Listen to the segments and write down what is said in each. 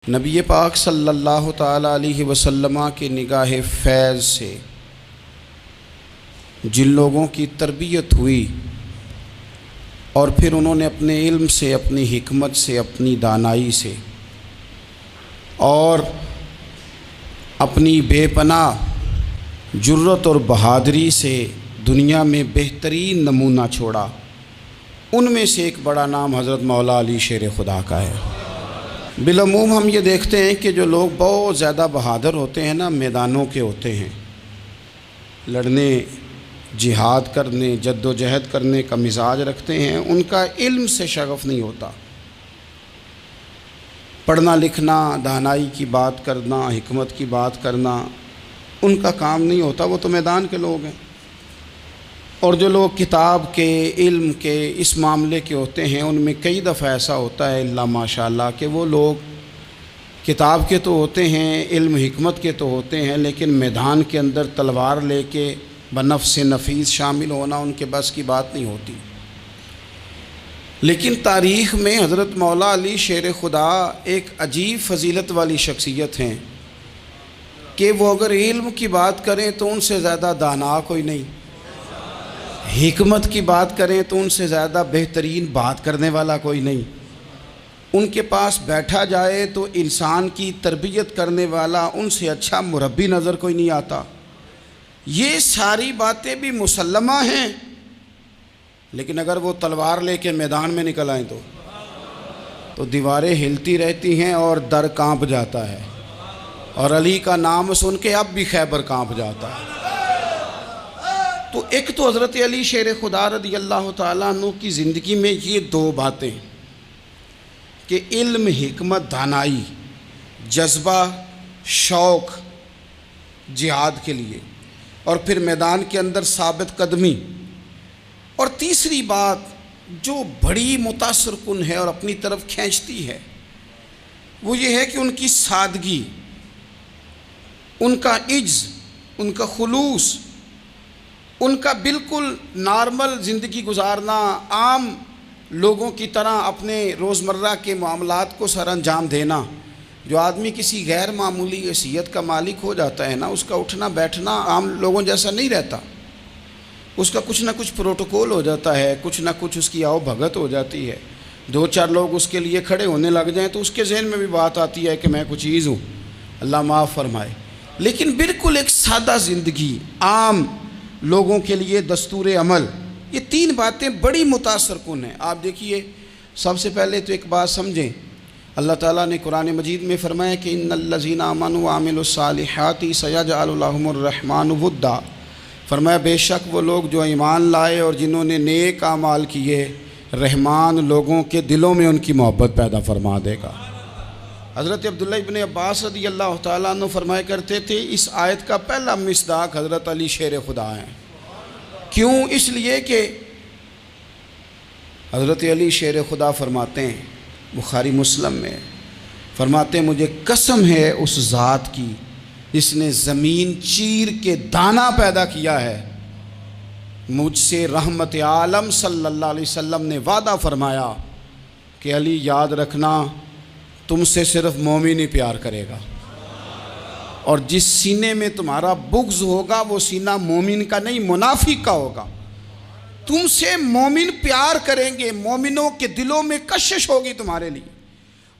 نبی پاک صلی اللہ تعالیٰ علیہ وسلم کی نگاہ فیض سے جن لوگوں کی تربیت ہوئی اور پھر انہوں نے اپنے علم سے، اپنی حکمت سے، اپنی دانائی سے اور اپنی بے پناہ جرت اور بہادری سے دنیا میں بہترین نمونہ چھوڑا، ان میں سے ایک بڑا نام حضرت مولا علی شیر خدا کا ہے۔ بالعموم ہم یہ دیکھتے ہیں کہ جو لوگ بہت زیادہ بہادر ہوتے ہیں نا، میدانوں کے ہوتے ہیں، لڑنے، جہاد کرنے، جد و جہد کرنے کا مزاج رکھتے ہیں، ان کا علم سے شغف نہیں ہوتا، پڑھنا لکھنا، دانائی کی بات کرنا، حکمت کی بات کرنا ان کا کام نہیں ہوتا، وہ تو میدان کے لوگ ہیں۔ اور جو لوگ کتاب کے، علم کے، اس معاملے کے ہوتے ہیں، ان میں کئی دفعہ ایسا ہوتا ہے اللہ ماشاء اللہ کہ وہ لوگ کتاب کے تو ہوتے ہیں، علم حکمت کے تو ہوتے ہیں، لیکن میدان کے اندر تلوار لے کے بنفس نفیس شامل ہونا ان کے بس کی بات نہیں ہوتی۔ لیکن تاریخ میں حضرت مولا علی شیر خدا ایک عجیب فضیلت والی شخصیت ہیں کہ وہ اگر علم کی بات کریں تو ان سے زیادہ دانا کوئی نہیں، حکمت کی بات کریں تو ان سے زیادہ بہترین بات کرنے والا کوئی نہیں، ان کے پاس بیٹھا جائے تو انسان کی تربیت کرنے والا ان سے اچھا مربی نظر کوئی نہیں آتا۔ یہ ساری باتیں بھی مسلمہ ہیں، لیکن اگر وہ تلوار لے کے میدان میں نکل آئیں تو دیواریں ہلتی رہتی ہیں اور در کانپ جاتا ہے، اور علی کا نام سن کے اب بھی خیبر کانپ جاتا ہے۔ تو ایک تو حضرت علی شیر خدا رضی اللہ تعالیٰ عنہ کی زندگی میں یہ دو باتیں کہ علم، حکمت، دانائی، جذبہ، شوق جہاد کے لیے، اور پھر میدان کے اندر ثابت قدمی، اور تیسری بات جو بڑی متاثر کن ہے اور اپنی طرف کھینچتی ہے وہ یہ ہے کہ ان کی سادگی، ان کا عجز، ان کا خلوص، ان کا بالکل نارمل زندگی گزارنا، عام لوگوں کی طرح اپنے روزمرہ کے معاملات کو سر انجام دینا۔ جو آدمی کسی غیر معمولی حیثیت کا مالک ہو جاتا ہے نا، اس کا اٹھنا بیٹھنا عام لوگوں جیسا نہیں رہتا، اس کا کچھ نہ کچھ پروٹوکول ہو جاتا ہے، کچھ نہ کچھ اس کی آؤ بھگت ہو جاتی ہے، دو چار لوگ اس کے لیے کھڑے ہونے لگ جائیں تو اس کے ذہن میں بھی بات آتی ہے کہ میں کچھ چیز ہوں، اللہ معاف فرمائے۔ لیکن بالکل ایک سادہ زندگی، عام لوگوں کے لیے دستور عمل، یہ تین باتیں بڑی متاثر کن ہیں۔ آپ دیکھیے، سب سے پہلے تو ایک بات سمجھیں، اللہ تعالیٰ نے قرآن مجید میں فرمایا کہ ان الذین آمنوا وعملوا الصالحات سیجعل لهم الرحمن ودا، فرمایا بے شک وہ لوگ جو ایمان لائے اور جنہوں نے نیک اعمال کیے، رحمان لوگوں کے دلوں میں ان کی محبت پیدا فرما دے گا۔ حضرت عبداللہ ابن عباس رضی اللہ تعالیٰ عنہ فرمایا کرتے تھے اس آیت کا پہلا مصداق حضرت علی شیر خدا ہیں۔ کیوں؟ اس لیے کہ حضرت علی شیر خدا فرماتے ہیں، بخاری مسلم میں فرماتے ہیں، مجھے قسم ہے اس ذات کی جس نے زمین چیر کے دانہ پیدا کیا ہے، مجھ سے رحمت عالم صلی اللہ علیہ وسلم نے وعدہ فرمایا کہ علی یاد رکھنا تم سے صرف مومن ہی پیار کرے گا، اور جس سینے میں تمہارا بغض ہوگا وہ سینہ مومن کا نہیں منافق کا ہوگا۔ تم سے مومن پیار کریں گے، مومنوں کے دلوں میں کشش ہوگی تمہارے لیے،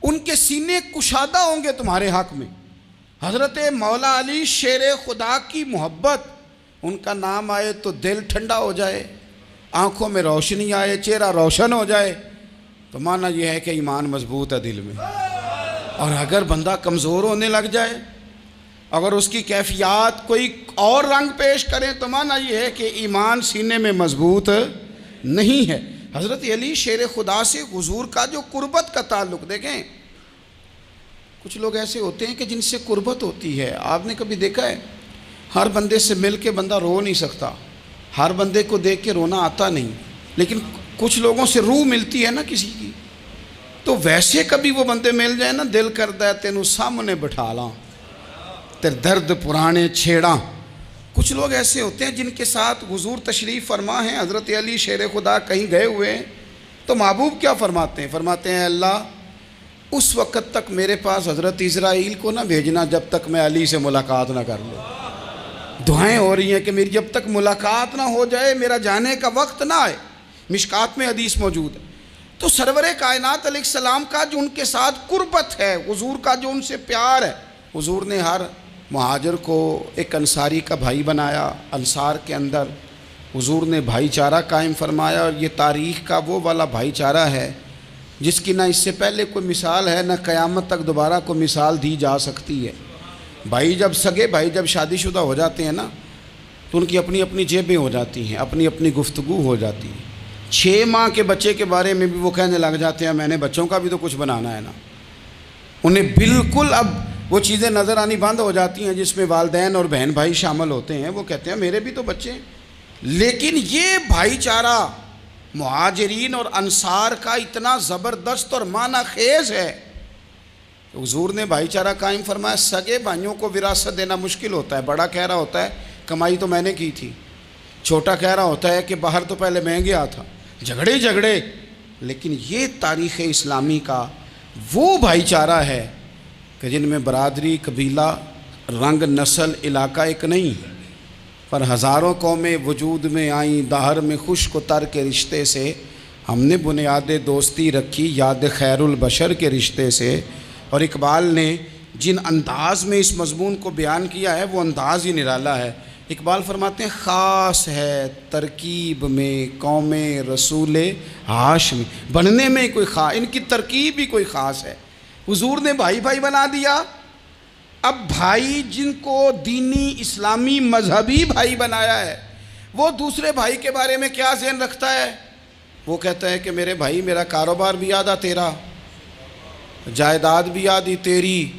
ان کے سینے کشادہ ہوں گے تمہارے حق میں۔ حضرت مولا علی شیر خدا کی محبت، ان کا نام آئے تو دل ٹھنڈا ہو جائے، آنکھوں میں روشنی آئے، چہرہ روشن ہو جائے، تو معنی یہ ہے کہ ایمان مضبوط ہے دل میں۔ اور اگر بندہ کمزور ہونے لگ جائے، اگر اس کی کیفیات کوئی اور رنگ پیش کریں، تو معنی یہ ہے کہ ایمان سینے میں مضبوط نہیں ہے۔ حضرت علی شیر خدا سے حضور کا جو قربت کا تعلق دیکھیں، کچھ لوگ ایسے ہوتے ہیں کہ جن سے قربت ہوتی ہے، آپ نے کبھی دیکھا ہے ہر بندے سے مل کے بندہ رو نہیں سکتا، ہر بندے کو دیکھ کے رونا آتا نہیں، لیکن کچھ لوگوں سے روح ملتی ہے نا کسی کی، تو ویسے کبھی وہ بندے مل جائیں نا، دل کرتا ہے تینوں سامنے بٹھا لاں، تیرے درد پرانے چھیڑاں۔ کچھ لوگ ایسے ہوتے ہیں جن کے ساتھ حضور تشریف فرما ہیں، حضرت علی شیر خدا کہیں گئے ہوئے ہیں تو محبوب کیا فرماتے ہیں؟ فرماتے ہیں اللہ اس وقت تک میرے پاس حضرت اسرائیل کو نہ بھیجنا جب تک میں علی سے ملاقات نہ کر لوں۔ دعائیں ہو رہی ہیں کہ میری جب تک ملاقات نہ ہو جائے، میرا جانے کا وقت نہ آئے۔ مشکات میں حدیث موجود ہے۔ تو سرور کائنات علیہ السلام کا جو ان کے ساتھ قربت ہے، حضور کا جو ان سے پیار ہے، حضور نے ہر مہاجر کو ایک انصاری کا بھائی بنایا۔ انصار کے اندر حضور نے بھائی چارہ قائم فرمایا، اور یہ تاریخ کا وہ والا بھائی چارہ ہے جس کی نہ اس سے پہلے کوئی مثال ہے، نہ قیامت تک دوبارہ کوئی مثال دی جا سکتی ہے۔ بھائی جب سگے بھائی جب شادی شدہ ہو جاتے ہیں نا، تو ان کی اپنی اپنی جیبیں ہو جاتی ہیں، اپنی اپنی گفتگو ہو جاتی ہے۔ 6 ماہ کے بچے کے بارے میں بھی وہ کہنے لگ جاتے ہیں میں نے بچوں کا بھی تو کچھ بنانا ہے نا۔ انہیں بالکل اب وہ چیزیں نظر آنی بند ہو جاتی ہیں جس میں والدین اور بہن بھائی شامل ہوتے ہیں۔ وہ کہتے ہیں میرے بھی تو بچے ہیں۔ لیکن یہ بھائی چارہ مہاجرین اور انصار کا اتنا زبردست اور معنی خیز ہے، حضور نے بھائی چارہ قائم فرمایا۔ سگے بھائیوں کو وراثت دینا مشکل ہوتا ہے۔ بڑا کہہ رہا ہوتا ہے کمائی تو میں نے کی تھی، چھوٹا کہہ رہا ہوتا ہے کہ باہر تو پہلے میں گیا تھا، جھگڑے۔ لیکن یہ تاریخ اسلامی کا وہ بھائی چارہ ہے کہ جن میں برادری، قبیلہ، رنگ، نسل، علاقہ ایک نہیں، پر ہزاروں قومیں وجود میں آئیں۔ دہر میں خشک و تر کے رشتے سے ہم نے بنیاد دوستی رکھی، یاد خیر البشر کے رشتے سے۔ اور اقبال نے جن انداز میں اس مضمون کو بیان کیا ہے وہ انداز ہی نرالا ہے۔ اقبال فرماتے ہیں خاص ہے ترکیب میں قوم رسول ہاشمی، بننے میں کوئی خاص، ان کی ترکیب بھی کوئی خاص ہے۔ حضور نے بھائی بھائی بنا دیا۔ اب بھائی جن کو دینی اسلامی مذہبی بھائی بنایا ہے، وہ دوسرے بھائی کے بارے میں کیا ذہن رکھتا ہے؟ وہ کہتا ہے کہ میرے بھائی میرا کاروبار بھی آدھا تیرا، جائیداد بھی آدھی تیری،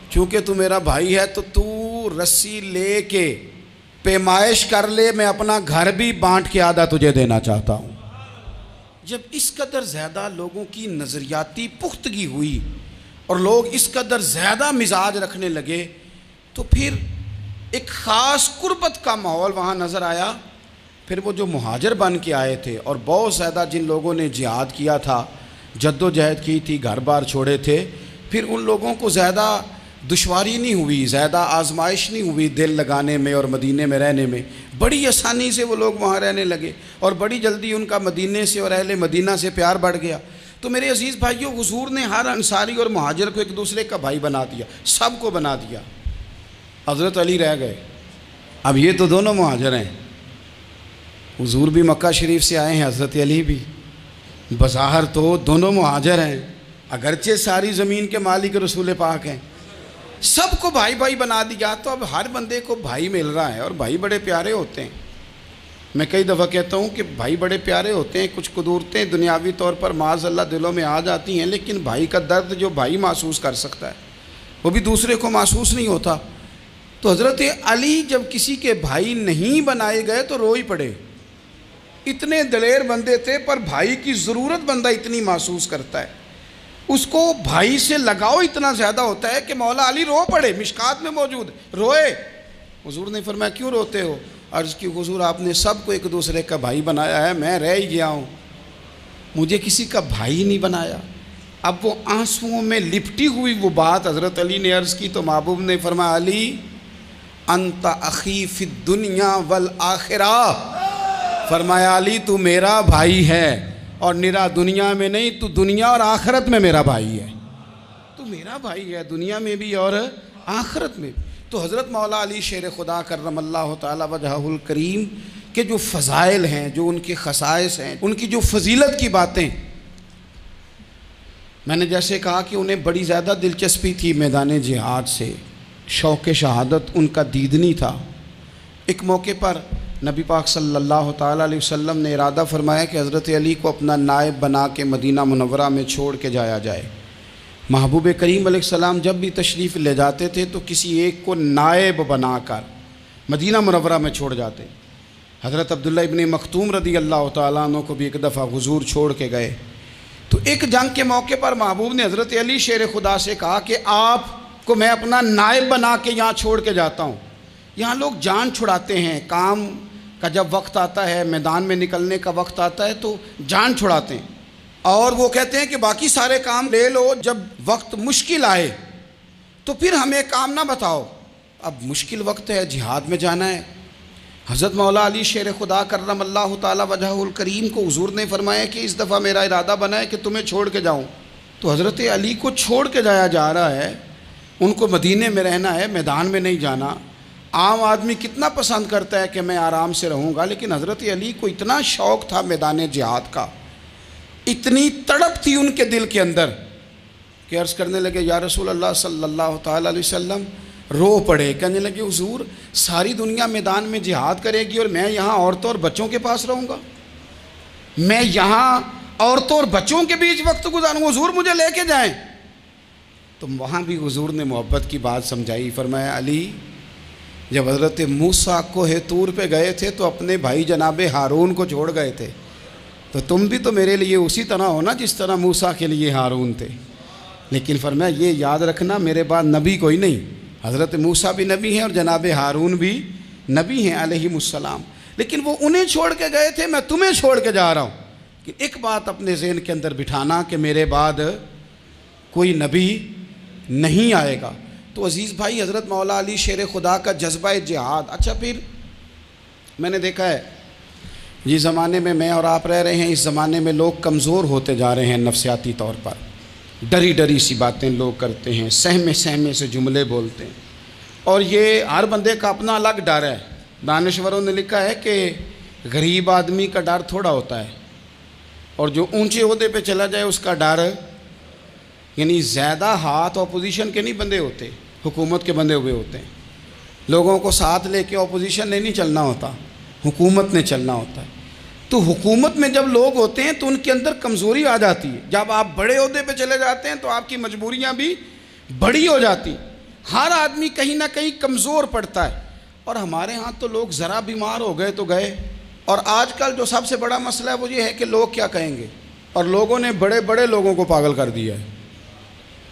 چونکہ تو میرا بھائی ہے تو تو رسی لے کے پیمائش کر لے، میں اپنا گھر بھی بانٹ کے آدھا تجھے دینا چاہتا ہوں۔ جب اس قدر زیادہ لوگوں کی نظریاتی پختگی ہوئی اور لوگ اس قدر زیادہ مزاج رکھنے لگے، تو پھر ایک خاص قربت کا ماحول وہاں نظر آیا۔ پھر وہ جو مہاجر بن کے آئے تھے اور بہت زیادہ جن لوگوں نے جہاد کیا تھا، جد و جہد کی تھی، گھر بار چھوڑے تھے، پھر ان لوگوں کو زیادہ دشواری نہیں ہوئی، زیادہ آزمائش نہیں ہوئی دل لگانے میں اور مدینے میں رہنے میں۔ بڑی آسانی سے وہ لوگ وہاں رہنے لگے، اور بڑی جلدی ان کا مدینے سے اور اہل مدینہ سے پیار بڑھ گیا۔ تو میرے عزیز بھائیوں، حضور نے ہر انصاری اور مہاجر کو ایک دوسرے کا بھائی بنا دیا، سب کو بنا دیا۔ حضرت علی رہ گئے۔ اب یہ تو دونوں مہاجر ہیں، حضور بھی مکہ شریف سے آئے ہیں، حضرت علی بھی، بظاہر تو دونوں مہاجر ہیں، اگرچہ ساری زمین کے مالک رسول پاک ہیں۔ سب کو بھائی بھائی بنا دیا، تو اب ہر بندے کو بھائی مل رہا ہے، اور بھائی بڑے پیارے ہوتے ہیں۔ میں کئی دفعہ کہتا ہوں کہ بھائی بڑے پیارے ہوتے ہیں، کچھ قدورتیں دنیاوی طور پر معاذ اللہ دلوں میں آ جاتی ہیں، لیکن بھائی کا درد جو بھائی محسوس کر سکتا ہے وہ بھی دوسرے کو محسوس نہیں ہوتا۔ تو حضرت علی جب کسی کے بھائی نہیں بنائے گئے تو رو ہی پڑے۔ اتنے دلیر بندے تھے، پر بھائی کی ضرورت بندہ اتنی محسوس کرتا ہے، اس کو بھائی سے لگاؤ اتنا زیادہ ہوتا ہے کہ مولا علی رو پڑے، مشکات میں موجود، روئے۔ حضور نے فرمایا کیوں روتے ہو؟ عرض کی حضور آپ نے سب کو ایک دوسرے کا بھائی بنایا ہے، میں رہ ہی گیا ہوں، مجھے کسی کا بھائی نہیں بنایا۔ اب وہ آنسوؤں میں لپٹی ہوئی وہ بات حضرت علی نے عرض کی، تو محبوب نے فرمایا علی انت اخی فی الدنیا والآخرہ، فرمایا علی تو میرا بھائی ہے، اور نرا دنیا میں نہیں، تو دنیا اور آخرت میں میرا بھائی ہے، تو میرا بھائی ہے دنیا میں بھی اور آخرت میں بھی۔ تو حضرت مولا علی شیر خدا کرم اللہ تعالی وجہہ الکریم کے جو فضائل ہیں، جو ان کے خصائص ہیں، ان کی جو فضیلت کی باتیں، میں نے جیسے کہا کہ انہیں بڑی زیادہ دلچسپی تھی میدان جہاد سے، شوق شہادت ان کا دیدنی تھا۔ ایک موقع پر نبی پاک صلی اللہ تعالیٰ علیہ وسلم نے ارادہ فرمایا کہ حضرت علی کو اپنا نائب بنا کے مدینہ منورہ میں چھوڑ کے جایا جائے۔ محبوب کریم علیہ السلام جب بھی تشریف لے جاتے تھے تو کسی ایک کو نائب بنا کر مدینہ منورہ میں چھوڑ جاتے۔ حضرت عبداللہ ابن مختوم رضی اللہ تعالیٰ عنہ کو بھی ایک دفعہ حضور چھوڑ کے گئے، تو ایک جنگ کے موقع پر محبوب نے حضرت علی شیر خدا سے کہا کہ آپ کو میں اپنا نائب بنا کے یہاں چھوڑ کے جاتا ہوں۔ یہاں لوگ جان چھڑاتے ہیں، کام کا جب وقت آتا ہے، میدان میں نکلنے کا وقت آتا ہے تو جان چھڑاتے ہیں، اور وہ کہتے ہیں کہ باقی سارے کام لے لو، جب وقت مشکل آئے تو پھر ہمیں کام نہ بتاؤ۔ اب مشکل وقت ہے، جہاد میں جانا ہے۔ حضرت مولا علی شیر خدا کرم اللہ تعالی وجہہ الکریم کو حضور نے فرمایا کہ اس دفعہ میرا ارادہ بنا ہے کہ تمہیں چھوڑ کے جاؤں۔ تو حضرت علی کو چھوڑ کے جایا جا رہا ہے، ان کو مدینے میں رہنا ہے، میدان میں نہیں جانا۔ عام آدمی کتنا پسند کرتا ہے کہ میں آرام سے رہوں گا، لیکن حضرت علی کو اتنا شوق تھا میدان جہاد کا، اتنی تڑپ تھی ان کے دل کے اندر کہ عرض کرنے لگے یا رسول اللہ صلی اللہ تعالی علیہ وسلم، رو پڑے، کہنے لگے حضور ساری دنیا میدان میں جہاد کرے گی اور میں یہاں عورتوں اور بچوں کے پاس رہوں گا، میں یہاں عورتوں اور بچوں کے بیچ وقت گزاروں، حضور مجھے لے کے جائیں۔ تو وہاں بھی حضور نے محبت کی بات سمجھائی، فرمایا علی جب حضرت موسیٰ کوہ طور پہ گئے تھے تو اپنے بھائی جناب ہارون کو چھوڑ گئے تھے، تو تم بھی تو میرے لیے اسی طرح ہو نا جس طرح موسیٰ کے لیے ہارون تھے۔ لیکن فرمایا یہ یاد رکھنا میرے بعد نبی کوئی نہیں، حضرت موسیٰ بھی نبی ہیں اور جناب ہارون بھی نبی ہیں علیہم السلام، لیکن وہ انہیں چھوڑ کے گئے تھے، میں تمہیں چھوڑ کے جا رہا ہوں۔ کہ ایک بات اپنے ذہن کے اندر بٹھانا کہ میرے بعد کوئی نبی نہیں آئے گا۔ تو عزیز بھائی، حضرت مولا علی شیر خدا کا جذبہ جہاد۔ اچھا پھر میں نے دیکھا ہے جس زمانے میں میں اور آپ رہ رہے ہیں، اس زمانے میں لوگ کمزور ہوتے جا رہے ہیں نفسیاتی طور پر، ڈری ڈری سی باتیں لوگ کرتے ہیں، سہمے سہمے سے جملے بولتے ہیں، اور یہ ہر بندے کا اپنا الگ ڈر ہے۔ دانشوروں نے لکھا ہے کہ غریب آدمی کا ڈر تھوڑا ہوتا ہے اور جو اونچے عہدے پہ چلا جائے اس کا ڈر، یعنی زیادہ ہاتھ اپوزیشن کے نہیں بندے ہوتے، حکومت کے بندے ہوئے ہوتے ہیں۔ لوگوں کو ساتھ لے کے اپوزیشن نے نہیں چلنا ہوتا، حکومت نے چلنا ہوتا ہے۔ تو حکومت میں جب لوگ ہوتے ہیں تو ان کے اندر کمزوری آ جاتی ہے، جب آپ بڑے عہدے پہ چلے جاتے ہیں تو آپ کی مجبوریاں بھی بڑی ہو جاتی ہیں، ہر آدمی کہیں نہ کہیں کمزور پڑتا ہے۔ اور ہمارے ہاں تو لوگ ذرا بیمار ہو گئے تو گئے، اور آج کل جو سب سے بڑا مسئلہ ہے وہ یہ ہے کہ لوگ کیا کہیں گے، اور لوگوں نے بڑے بڑے لوگوں کو پاگل کر دیا ہے،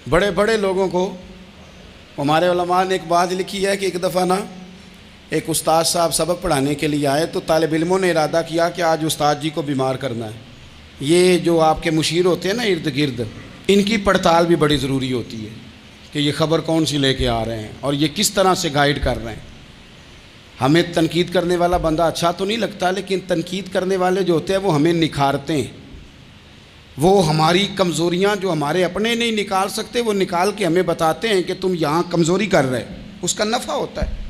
بڑے بڑے لوگوں کو۔ ہمارے علماء نے ایک بات لکھی ہے کہ ایک دفعہ نا ایک استاد صاحب سبق پڑھانے کے لیے آئے تو طالب علموں نے ارادہ کیا کہ آج استاد جی کو بیمار کرنا ہے۔ یہ جو آپ کے مشیر ہوتے ہیں نا ارد گرد، ان کی پڑتال بھی بڑی ضروری ہوتی ہے کہ یہ خبر کون سی لے کے آ رہے ہیں اور یہ کس طرح سے گائیڈ کر رہے ہیں۔ ہمیں تنقید کرنے والا بندہ اچھا تو نہیں لگتا، لیکن تنقید کرنے والے جو ہوتے ہیں وہ ہمیں نکھارتے ہیں، وہ ہماری کمزوریاں جو ہمارے اپنے نہیں نکال سکتے وہ نکال کے ہمیں بتاتے ہیں کہ تم یہاں کمزوری کر رہے، اس کا نفع ہوتا ہے۔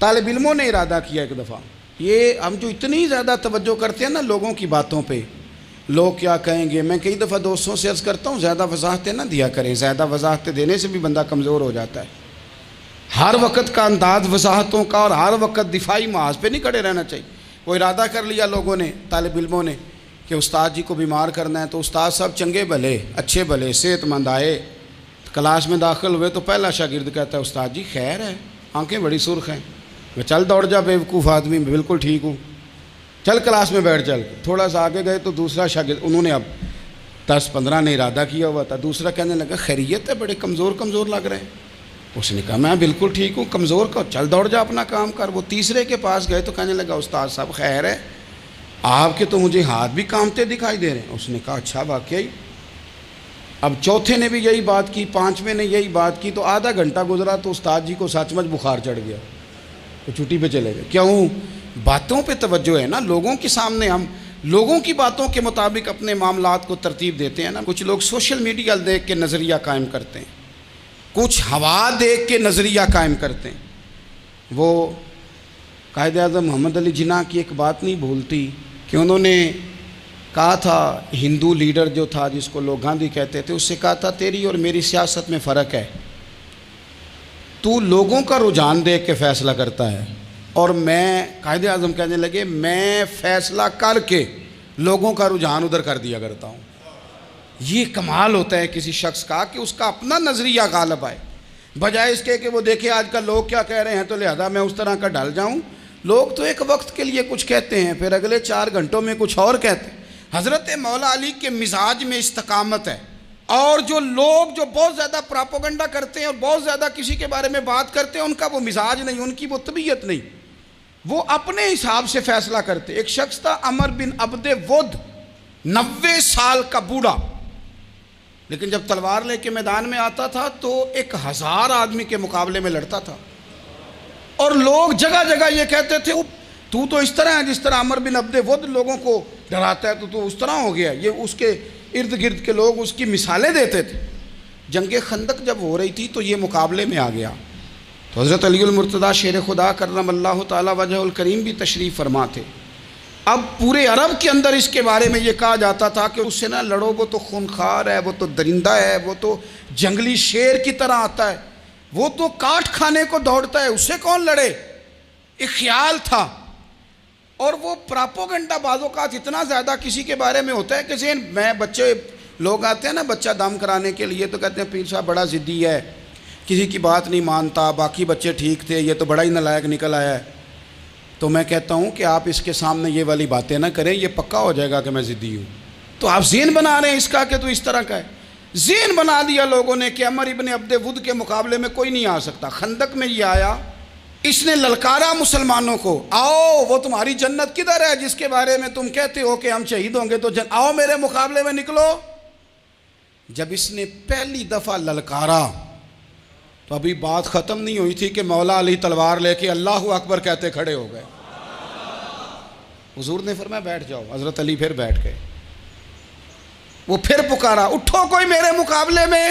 طالب علموں نے ارادہ کیا ایک دفعہ، یہ ہم جو اتنی زیادہ توجہ کرتے ہیں نا لوگوں کی باتوں پہ، لوگ کیا کہیں گے، میں کئی دفعہ دوستوں سے عرض کرتا ہوں زیادہ وضاحتیں نہ دیا کریں، زیادہ وضاحتیں دینے سے بھی بندہ کمزور ہو جاتا ہے۔ ہر وقت کا انداز وضاحتوں کا اور ہر وقت دفاعی محاذ پہ نہیں کھڑے رہنا چاہیے۔ وہ ارادہ کر لیا لوگوں نے، طالب علموں نے، کہ استاد جی کو بیمار کرنا ہے، تو استاد صاحب چنگے بھلے اچھے بھلے صحت مند آئے، کلاس میں داخل ہوئے تو پہلا شاگرد کہتا ہے استاد جی خیر ہے، آنکھیں بڑی سرخ ہیں۔ میں چل دوڑ جا بیوقوف آدمی، میں بالکل ٹھیک ہوں، چل کلاس میں بیٹھ چل۔ تھوڑا سا آگے گئے تو دوسرا شاگرد، انہوں نے اب 10-15 نے ارادہ کیا ہوا تھا، دوسرا کہنے لگا خیریت ہے، بڑے کمزور کمزور لگ رہے ہیں۔ اس نے کہا میں بالکل ٹھیک ہوں، کمزور کا چل دوڑ جا اپنا کام کر۔ وہ تیسرے کے پاس گئے تو کہنے لگا استاد صاحب خیر ہے، آپ کے تو مجھے ہاتھ بھی کامتے دکھائی دے رہے ہیں۔ اس نے کہا اچھا واقعی۔ اب چوتھے نے بھی یہی بات کی، پانچویں نے یہی بات کی، تو آدھا گھنٹہ گزرا تو استاد جی کو سچ مچ بخار چڑھ گیا، تو چھٹی پہ چلے گئے۔ کیوں؟ باتوں پہ توجہ ہے نا، لوگوں کے سامنے ہم لوگوں کی باتوں کے مطابق اپنے معاملات کو ترتیب دیتے ہیں نا۔ کچھ لوگ سوشل میڈیا دیکھ کے نظریہ قائم کرتے ہیں، کچھ ہوا دیکھ کے نظریہ قائم کرتے ہیں۔ وہ قائد اعظم محمد علی جناح کی ایک بات نہیں بھولتی کہ انہوں نے کہا تھا، ہندو لیڈر جو تھا جس کو لوگ گاندھی کہتے تھے، اس سے کہا تھا تیری اور میری سیاست میں فرق ہے، تو لوگوں کا رجحان دیکھ کے فیصلہ کرتا ہے، اور میں، قائد اعظم کہنے لگے، میں فیصلہ کر کے لوگوں کا رجحان ادھر کر دیا کرتا ہوں۔ یہ کمال ہوتا ہے کسی شخص کا کہ اس کا اپنا نظریہ غالب آئے، بجائے اس کے کہ وہ دیکھے آج کل لوگ کیا کہہ رہے ہیں تو لہذا میں اس طرح کا ڈھل جاؤں۔ لوگ تو ایک وقت کے لیے کچھ کہتے ہیں، پھر اگلے 4 گھنٹوں میں کچھ اور کہتے ہیں۔ حضرت مولا علی کے مزاج میں استقامت ہے، اور جو لوگ جو بہت زیادہ پراپوگنڈا کرتے ہیں اور بہت زیادہ کسی کے بارے میں بات کرتے ہیں، ان کا وہ مزاج نہیں، ان کی وہ طبیعت نہیں، وہ اپنے حساب سے فیصلہ کرتے۔ ایک شخص تھا عمر بن عبد ود، 90 سال کا بوڑھا، لیکن جب تلوار لے کے میدان میں آتا تھا تو 1000 آدمی کے مقابلے میں لڑتا تھا، اور لوگ جگہ جگہ یہ کہتے تھے تو اس طرح ہے جس طرح عمر بن عبد ود لوگوں کو ڈراتا ہے، تو اس طرح ہو گیا۔ یہ اس کے ارد گرد کے لوگ اس کی مثالیں دیتے تھے۔ جنگ خندق جب ہو رہی تھی تو یہ مقابلے میں آ گیا، تو حضرت علی المرتضیٰ شیر خدا کرم اللہ تعالی وجہ الکریم بھی تشریف فرما تھے۔ اب پورے عرب کے اندر اس کے بارے میں یہ کہا جاتا تھا کہ اس سے نہ لڑو، وہ تو خونخوار ہے، وہ تو درندہ ہے، وہ تو جنگلی شیر کی طرح آتا ہے، وہ تو کاٹ کھانے کو دوڑتا ہے، اس سے کون لڑے؟ ایک خیال تھا۔ اور وہ پراپوگنڈا بعض اوقات اتنا زیادہ کسی کے بارے میں ہوتا ہے کہ ذہن میں بچے لوگ آتے ہیں نا بچہ دم کرانے کے لیے، تو کہتے ہیں پیر صاحب بڑا ضدی ہے، کسی کی بات نہیں مانتا، باقی بچے ٹھیک تھے، یہ تو بڑا ہی نالائق نکل آیا ہے۔ تو میں کہتا ہوں کہ آپ اس کے سامنے یہ والی باتیں نہ کریں، یہ پکا ہو جائے گا کہ میں ضدی ہوں۔ تو آپ ذہن بنا رہے ہیں اس کا کہ تو اس طرح کا ہے۔ ذہن بنا دیا لوگوں نے کہ عمر ابن عبد ود کے مقابلے میں کوئی نہیں آ سکتا۔ خندق میں یہ آیا، اس نے للکارا مسلمانوں کو، آؤ وہ تمہاری جنت کدھر ہے جس کے بارے میں تم کہتے ہو کہ ہم شہید ہوں گے، تو آؤ میرے مقابلے میں نکلو۔ جب اس نے پہلی دفعہ للکارا تو ابھی بات ختم نہیں ہوئی تھی کہ مولا علی تلوار لے کے اللہ اکبر کہتے کھڑے ہو گئے۔ حضور نے فرمایا بیٹھ جاؤ، حضرت علی پھر بیٹھ گئے۔ وہ پھر پکارا اٹھو کوئی میرے مقابلے میں،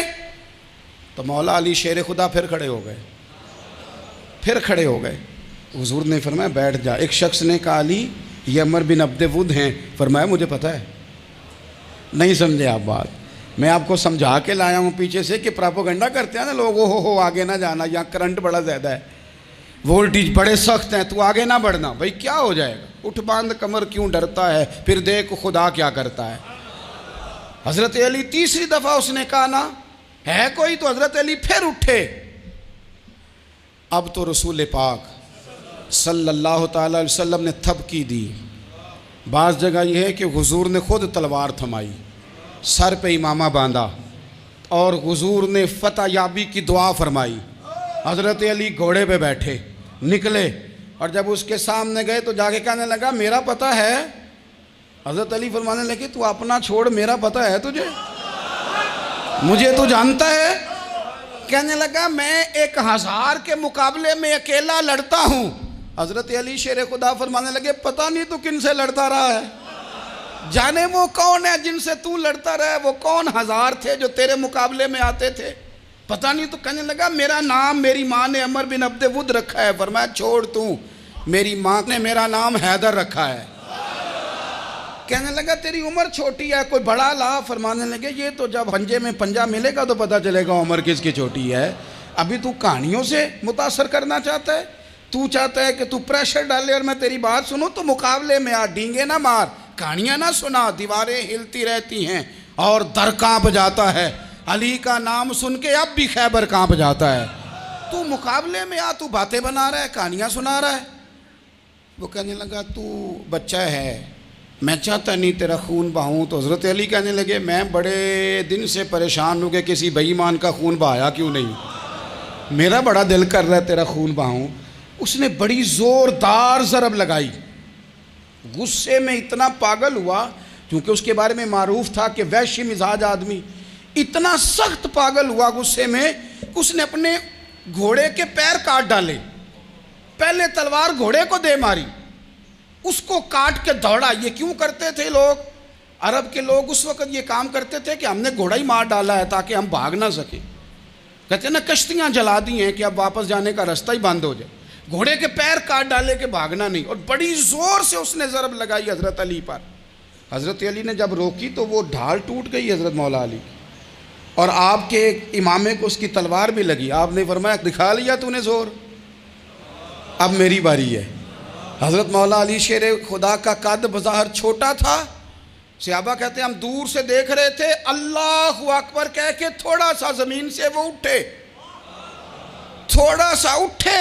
تو مولا علی شیر خدا پھر کھڑے ہو گئے، پھر کھڑے ہو گئے۔ حضور نے فرمایا بیٹھ جا۔ ایک شخص نے کہا علی یہ عمر بن عبد ود ہیں، فرمایا مجھے پتہ ہے۔ نہیں سمجھے آپ بات، میں آپ کو سمجھا کے لایا ہوں پیچھے سے کہ پراپوگنڈا کرتے ہیں نا لوگ، ہو آگے نہ جانا، یہاں کرنٹ بڑا زیادہ ہے، وولٹیج بڑے سخت ہیں، تو آگے نہ بڑھنا۔ بھائی کیا ہو جائے گا، اٹھ باندھ کمر کیوں ڈرتا ہے، پھر دیکھ خدا کیا کرتا ہے۔ حضرت علی تیسری دفعہ اس نے کہا نا ہے کوئی، تو حضرت علی پھر اٹھے۔ اب تو رسول پاک صلی اللہ تعالی علیہ وسلم نے تھپکی دی۔ بعض جگہ یہ ہے کہ حضور نے خود تلوار تھمائی، سر پہ امامہ باندھا، اور حضور نے فتح یابی کی دعا فرمائی۔ حضرت علی گھوڑے پہ بیٹھے نکلے، اور جب اس کے سامنے گئے تو جا کے کہنے لگا میرا پتہ ہے۔ حضرت علی فرمانے لگے تو اپنا چھوڑ، میرا پتہ ہے تجھے، مجھے تو جانتا ہے۔ کہنے لگا میں 1000 کے مقابلے میں اکیلا لڑتا ہوں۔ حضرت علی شیر خدا فرمانے لگے پتہ نہیں تو کن سے لڑتا رہا ہے، جانے وہ کون ہے جن سے تو لڑتا رہا ہے، وہ کون 1000 تھے جو تیرے مقابلے میں آتے تھے، پتہ نہیں۔ تو کہنے لگا میرا نام میری ماں نے عمر بن عبد ود رکھا ہے۔ فرمایا چھوڑ تو، میری ماں نے میرا نام حیدر رکھا ہے۔ کہنے لگا تیری عمر چھوٹی ہے، کوئی بڑا لا۔ فرمانے لگے یہ تو جب پنجے میں پنجہ ملے گا تو پتہ چلے گا عمر کس کی چھوٹی ہے، ابھی تو کہانیوں سے متاثر کرنا چاہتا ہے، تو چاہتا ہے کہ تو پریشر ڈالے اور میں تیری بات سنوں، تو مقابلے میں آ، ڈینگے نہ مار، کہانیاں نہ سنا، دیواریں ہلتی رہتی ہیں اور در کانپ جاتا ہے۔ علی کا نام سن کے اب بھی خیبر کانپ جاتا ہے، تو مقابلے میں آ، تو باتیں بنا رہا ہے، کہانیاں سنا رہا ہے۔ وہ کہنے لگا تو بچہ ہے، میں چاہتا نہیں تیرا خون بہاؤں۔ تو حضرت علی کہنے لگے میں بڑے دن سے پریشان ہوں کہ کسی بے ایمان کا خون بہایا کیوں نہیں، میرا بڑا دل کر رہا ہے تیرا خون بہاؤں۔ اس نے بڑی زوردار ضرب لگائی، غصے میں اتنا پاگل ہوا، کیونکہ اس کے بارے میں معروف تھا کہ وحشی مزاج آدمی، اتنا سخت پاگل ہوا غصے میں، اس نے اپنے گھوڑے کے پیر کاٹ ڈالے، پہلے تلوار گھوڑے کو دے ماری، اس کو کاٹ کے دوڑا۔ یہ کیوں کرتے تھے لوگ، عرب کے لوگ اس وقت یہ کام کرتے تھے کہ ہم نے گھوڑا ہی مار ڈالا ہے تاکہ ہم بھاگ نہ سکیں۔ کہتے ہیں نا کشتیاں جلا دی ہیں کہ اب واپس جانے کا راستہ ہی بند ہو جائے، گھوڑے کے پیر کاٹ ڈالے کہ بھاگنا نہیں، اور بڑی زور سے اس نے ضرب لگائی حضرت علی پر۔ حضرت علی نے جب روکی تو وہ ڈھال ٹوٹ گئی حضرت مولا علی کی، اور آپ کے امامے کو اس کی تلوار بھی لگی۔ آپ نے فرمایا دکھا لیا تو نے زور، اب میری باری ہے۔ حضرت مولا علی شیر خدا کا قد بظاہر چھوٹا تھا، صحابہ کہتے ہیں ہم دور سے دیکھ رہے تھے، اللہ اکبر کہہ کے تھوڑا سا زمین سے وہ اٹھے، تھوڑا سا اٹھے،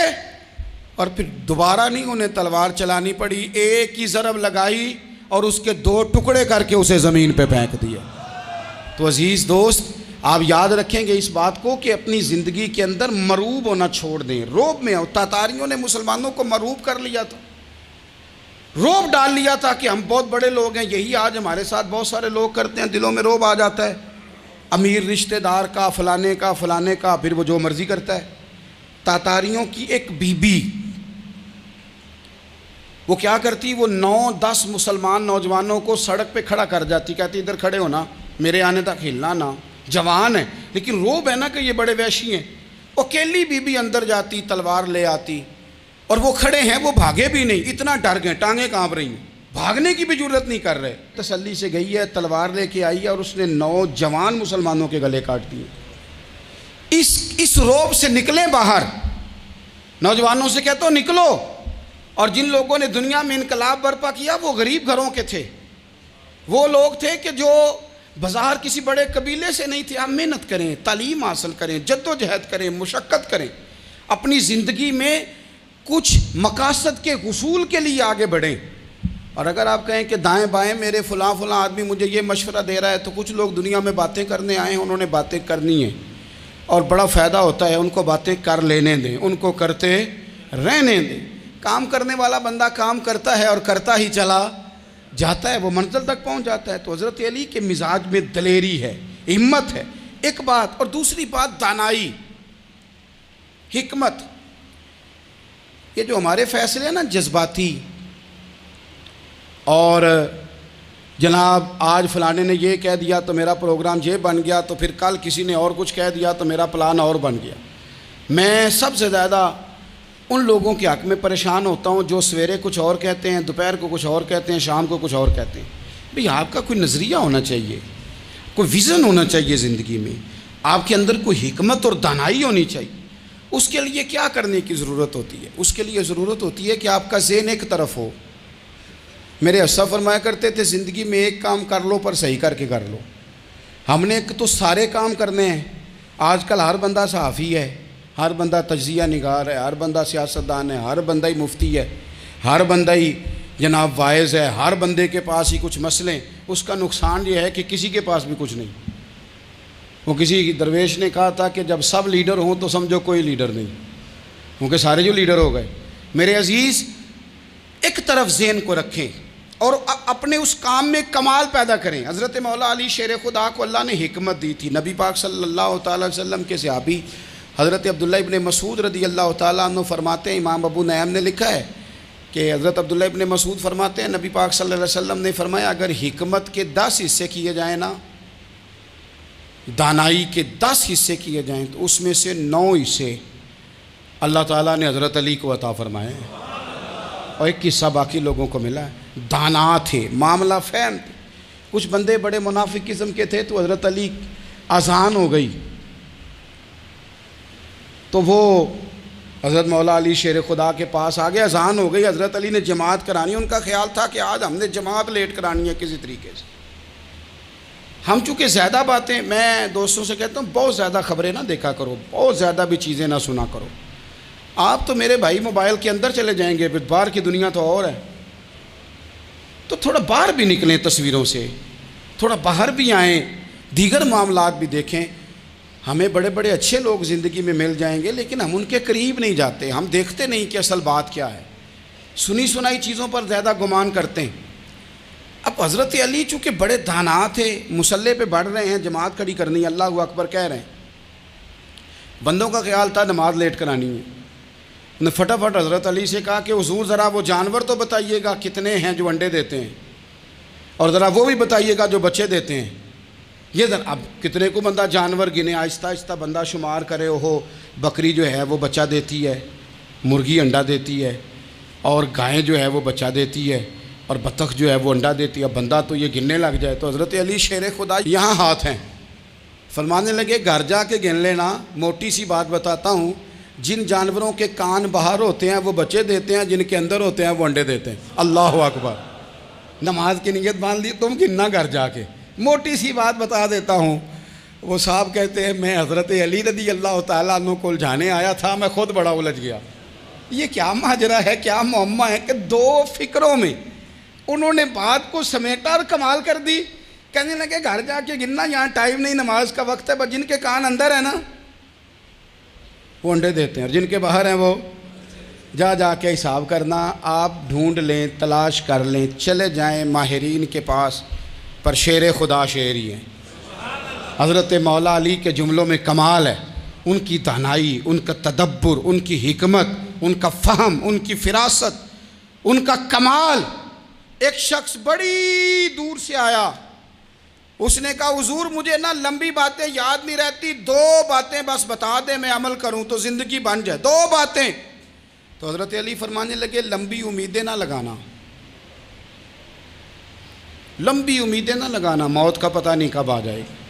اور پھر دوبارہ نہیں انہیں تلوار چلانی پڑی، ایک ہی ضرب لگائی اور اس کے 2 ٹکڑے کر کے اسے زمین پہ پھینک دیا۔ تو عزیز دوست آپ یاد رکھیں گے اس بات کو کہ اپنی زندگی کے اندر مروب ہونا چھوڑ دیں، روب میں ہو۔ تاتاریوں نے مسلمانوں کو مروب کر لیا تھا، روب ڈال لیا تھا کہ ہم بہت بڑے لوگ ہیں. یہی آج ہمارے ساتھ بہت سارے لوگ کرتے ہیں, دلوں میں روب آ جاتا ہے امیر رشتہ دار کا, فلانے کا, فلانے کا, پھر وہ جو مرضی کرتا ہے. تاتاریوں کی ایک بی بی وہ کیا کرتی, وہ 9-10 مسلمان نوجوانوں کو سڑک پہ کھڑا کر جاتی, کہتی ادھر کھڑے ہونا, میرے آنے تک ہلنا نا, جوان ہے لیکن روب ہے نا کہ یہ بڑے وحشی ہیں. اکیلی بی بی اندر جاتی, تلوار لے آتی, اور وہ کھڑے ہیں, وہ بھاگے بھی نہیں, اتنا ڈر گئے, ٹانگیں کانپ رہی ہیں, بھاگنے کی بھی جرت نہیں کر رہے. تسلی سے گئی ہے, تلوار لے کے آئی ہے, اور اس نے 9 جوان مسلمانوں کے گلے کاٹ دیے. اس روب سے نکلیں باہر. نوجوانوں سے کہتا ہوں نکلو. اور جن لوگوں نے دنیا میں انقلاب برپا کیا وہ غریب گھروں کے تھے, وہ لوگ تھے کہ جو بازار کسی بڑے قبیلے سے نہیں تھے. آپ محنت کریں, تعلیم حاصل کریں, جد و جہد کریں, مشقت کریں, اپنی زندگی میں کچھ مقاصد کے حصول کے لیے آگے بڑھیں. اور اگر آپ کہیں کہ دائیں بائیں میرے فلاں آدمی مجھے یہ مشورہ دے رہا ہے, تو کچھ لوگ دنیا میں باتیں کرنے آئے ہیں, انہوں نے باتیں کرنی ہیں اور بڑا فائدہ ہوتا ہے, ان کو باتیں کر لینے دیں, ان کو کرتے رہنے دیں. کام کرنے والا بندہ کام کرتا ہے اور کرتا ہی چلا جاتا ہے, وہ منزل تک پہنچ جاتا ہے. تو حضرت علی کے مزاج میں دلیری ہے, ہمت ہے, ایک بات. اور دوسری بات دانائی, حکمت. یہ جو ہمارے فیصلے ہیں نا جذباتی, اور جناب آج فلانے نے یہ کہہ دیا تو میرا پروگرام یہ بن گیا, تو پھر کل کسی نے اور کچھ کہہ دیا تو میرا پلان اور بن گیا. میں سب سے زیادہ ان لوگوں کے حق میں پریشان ہوتا ہوں جو سویرے کچھ اور کہتے ہیں, دوپہر کو کچھ اور کہتے ہیں, شام کو کچھ اور کہتے ہیں. بھئی آپ کا کوئی نظریہ ہونا چاہیے, کوئی ویژن ہونا چاہیے زندگی میں, آپ کے اندر کوئی حکمت اور دانائی ہونی چاہیے. اس کے لیے کیا کرنے کی ضرورت ہوتی ہے؟ اس کے لیے ضرورت ہوتی ہے کہ آپ کا ذہن ایک طرف ہو. میرے اسا فرمایا کرتے تھے زندگی میں ایک کام کر لو پر صحیح کر کے کر لو. ہم نے تو سارے کام کرنے ہیں. آج کل ہر بندہ صحافی ہے, ہر بندہ تجزیہ نگار ہے, ہر بندہ سیاستدان ہے, ہر بندہ ہی مفتی ہے, ہر بندہ ہی جناب واعظ ہے, ہر بندے کے پاس ہی کچھ مسئلے. اس کا نقصان یہ ہے کہ کسی کے پاس بھی کچھ نہیں. وہ کسی درویش نے کہا تھا کہ جب سب لیڈر ہوں تو سمجھو کوئی لیڈر نہیں, کیونکہ سارے جو لیڈر ہو گئے. میرے عزیز, ایک طرف ذہن کو رکھیں اور اپنے اس کام میں کمال پیدا کریں. حضرت مولا علی شیر خدا کو اللہ نے حکمت دی تھی. نبی پاک صلی اللہ تعالی وسلم کے صحابی حضرت عبداللہ ابن مسعود رضی اللہ تعالیٰ عنہ فرماتے ہیں, امام ابو نعیم نے لکھا ہے کہ حضرت عبداللہ ابن مسعود فرماتے ہیں نبی پاک صلی اللہ علیہ وسلم نے فرمایا اگر حکمت کے 10 حصے کیے جائیں نا, دانائی کے 10 حصے کیے جائیں, تو اس میں سے 9 حصے اللہ تعالیٰ نے حضرت علی کو عطا فرمائے ہیں, اور ایک حصہ باقی لوگوں کو ملا ہے. دانا تھے, معاملہ فہم تھے. کچھ بندے بڑے منافق قسم کے تھے, تو حضرت علی اذان ہو گئی تو وہ حضرت مولا علی شیر خدا کے پاس آ گئے. اذان ہو گئی, حضرت علی نے جماعت کرانی. ان کا خیال تھا کہ آج ہم نے جماعت لیٹ کرانی ہے کسی طریقے سے. ہم چونکہ زیادہ باتیں, میں دوستوں سے کہتا ہوں بہت زیادہ خبریں نہ دیکھا کرو, بہت زیادہ بھی چیزیں نہ سنا کرو. آپ تو میرے بھائی موبائل کے اندر چلے جائیں گے, پھر باہر کی دنیا تو اور ہے. تو تھوڑا باہر بھی نکلیں تصویروں سے, تھوڑا باہر بھی آئیں, دیگر معاملات بھی دیکھیں. ہمیں بڑے بڑے اچھے لوگ زندگی میں مل جائیں گے, لیکن ہم ان کے قریب نہیں جاتے, ہم دیکھتے نہیں کہ اصل بات کیا ہے, سنی سنائی چیزوں پر زیادہ گمان کرتے ہیں. اب حضرت علی چونکہ بڑے دانا تھے, مسلح پہ بڑھ رہے ہیں, جماعت کھڑی کرنی, اللہ اکبر کہہ رہے ہیں. بندوں کا خیال تھا نماز لیٹ کرانی ہے. نے فٹافٹ حضرت علی سے کہا کہ حضور ذرا وہ جانور تو بتائیے گا کتنے ہیں جو انڈے دیتے ہیں, اور ذرا وہ بھی بتائیے گا جو بچے دیتے ہیں. یہ ذرا اب کتنے کو بندہ جانور گنے, آہستہ آہستہ بندہ شمار کرے. ہو بکری جو ہے وہ بچہ دیتی ہے, مرغی انڈا دیتی ہے, اور گائیں جو ہے وہ بچہ دیتی ہے, اور بطخ جو ہے وہ انڈا دیتی ہے. بندہ تو یہ گننے لگ جائے. تو حضرت علی شیر خدا یہاں ہاتھ ہیں, فرمانے لگے گھر جا کے گن لینا. موٹی سی بات بتاتا ہوں, جن جانوروں کے کان باہر ہوتے ہیں وہ بچے دیتے ہیں, جن کے اندر ہوتے ہیں وہ انڈے دیتے ہیں. اللہ اکبر. نماز کی نیت باندھ لی, تم گننا گھر جا کے. موٹی سی بات بتا دیتا ہوں. وہ صاحب کہتے ہیں میں حضرت علی رضی اللہ تعالیٰ عنہ کو الجھانے آیا تھا, میں خود بڑا الجھ گیا. یہ کیا ماجرا ہے, کیا معمہ ہے کہ 2 فکروں میں انہوں نے بات کو سمیٹا اور کمال کر دی. کہنے لگے گھر جا کے گننا, یہاں ٹائم نہیں, نماز کا وقت ہے. بس جن کے کان اندر ہے نا وہ انڈے دیتے ہیں, اور جن کے باہر ہیں وہ جا جا کے حساب کرنا، آپ ڈھونڈ لیں، تلاش کر لیں، چلے جائیں ماہرین کے پاس، پر شیر خدا شیر ہی ہیں۔ حضرت مولا علی کے جملوں میں کمال ہے، ان کی دانائی، ان کا تدبر، ان کی حکمت، ان کا فہم، ان کی فراست، ان کا کمال۔ ایک شخص بڑی دور سے آیا، اس نے کہا حضور مجھے نا لمبی باتیں یاد نہیں رہتی، 2 باتیں بس بتا دیں میں عمل کروں تو زندگی بن جائے، 2 باتیں۔ تو حضرت علی فرمانے لگے لمبی امیدیں نہ لگانا، لمبی امیدیں نہ لگانا، موت کا پتہ نہیں کب آ جائے گی۔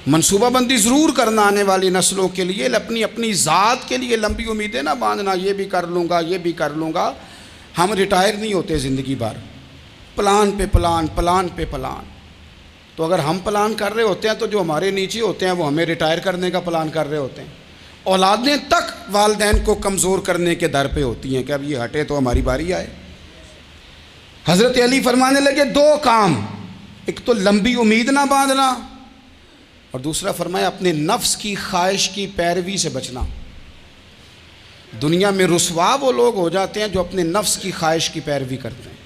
منصوبہ بندی ضرور کرنا آنے والی نسلوں کے لیے، اپنی ذات کے لیے لمبی امیدیں نہ باندھنا، یہ بھی کر لوں گا، یہ بھی کر لوں گا۔ ہم ریٹائر نہیں ہوتے زندگی بھر، پلان پہ پلان، پلان پہ پلان۔ تو اگر ہم پلان کر رہے ہوتے ہیں تو جو ہمارے نیچے ہوتے ہیں وہ ہمیں ریٹائر کرنے کا پلان کر رہے ہوتے ہیں۔ اولادیں تک والدین کو کمزور کرنے کے در پہ ہوتی ہیں کہ اب یہ ہٹے تو ہماری باری آئے۔ حضرت علی فرمانے لگے 2 کام، ایک تو لمبی امید نہ باندھنا، اور دوسرا فرمایا اپنے نفس کی خواہش کی پیروی سے بچنا۔ دنیا میں رسوا وہ لوگ ہو جاتے ہیں جو اپنے نفس کی خواہش کی پیروی کرتے ہیں،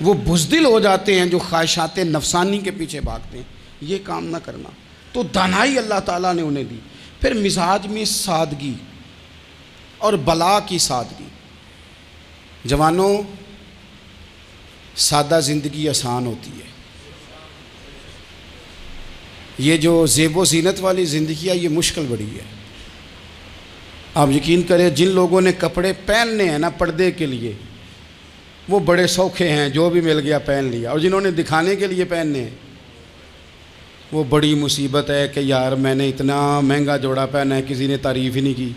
وہ بزدل ہو جاتے ہیں جو خواہشات نفسانی کے پیچھے بھاگتے ہیں۔ یہ کام نہ کرنا۔ تو دانائی اللہ تعالیٰ نے انہیں دی۔ پھر مزاج میں سادگی اور بلا کی سادگی۔ جوانوں، سادہ زندگی آسان ہوتی ہے۔ یہ جو زیب و زینت والی زندگی ہے یہ مشکل بڑی ہے۔ آپ یقین کریں جن لوگوں نے کپڑے پہننے ہیں نا پردے کے لیے، وہ بڑے سوکھے ہیں، جو بھی مل گیا پہن لیا، اور جنہوں نے دکھانے کے لیے پہننے ہیں وہ بڑی مصیبت ہے کہ یار میں نے اتنا مہنگا جوڑا پہنا ہے، کسی نے تعریف ہی نہیں کی۔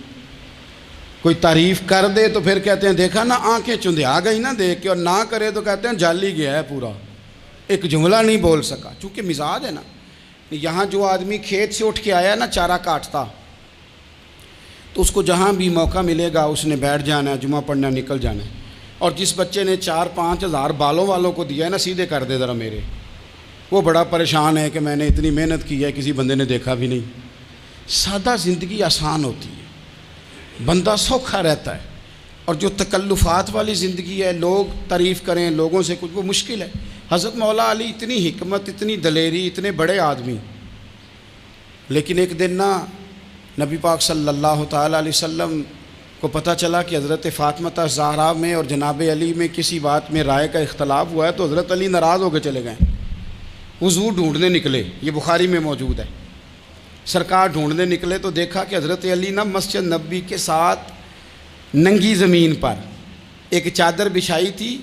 کوئی تعریف کر دے تو پھر کہتے ہیں دیکھا نا آنکھیں چندھیا گئی نا دیکھ کے، اور نہ کرے تو کہتے ہیں جال ہی گیا ہے پورا، ایک جملہ نہیں بول سکا۔ چونکہ مزاج ہے نا، یہاں جو آدمی کھیت سے اٹھ کے آیا نا چارہ کاٹتا، تو اس کو جہاں بھی موقع ملے گا اس نے بیٹھ جانا ہے، جمعہ پڑھنا نکل جانا ہے۔ اور جس بچے نے 4-5 ہزار بالوں والوں کو دیا ہے نا، سیدھے کر دے ذرا میرے، وہ بڑا پریشان ہے کہ میں نے اتنی محنت کی ہے کسی بندے نے دیکھا بھی نہیں۔ سادہ زندگی آسان ہوتی ہے، بندہ سوکھا رہتا ہے، اور جو تکلفات والی زندگی ہے، لوگ تعریف کریں، لوگوں سے کچھ، وہ مشکل ہے۔ حضرت مولا علی اتنی حکمت، اتنی دلیری، اتنے بڑے آدمی، لیکن ایک دن نا نبی پاک صلی اللہ تعالیٰ علیہ وسلم کو پتہ چلا کہ حضرت فاطمہ زہرا میں اور جناب علی میں کسی بات میں رائے کا اختلاف ہوا ہے، تو حضرت علی ناراض ہو کے چلے گئے، حضور ڈھونڈنے نکلے، یہ بخاری میں موجود ہے۔ سرکار ڈھونڈنے نکلے تو دیکھا کہ حضرت علی نا مسجد نبوی کے ساتھ ننگی زمین پر ایک چادر بچھائی تھی،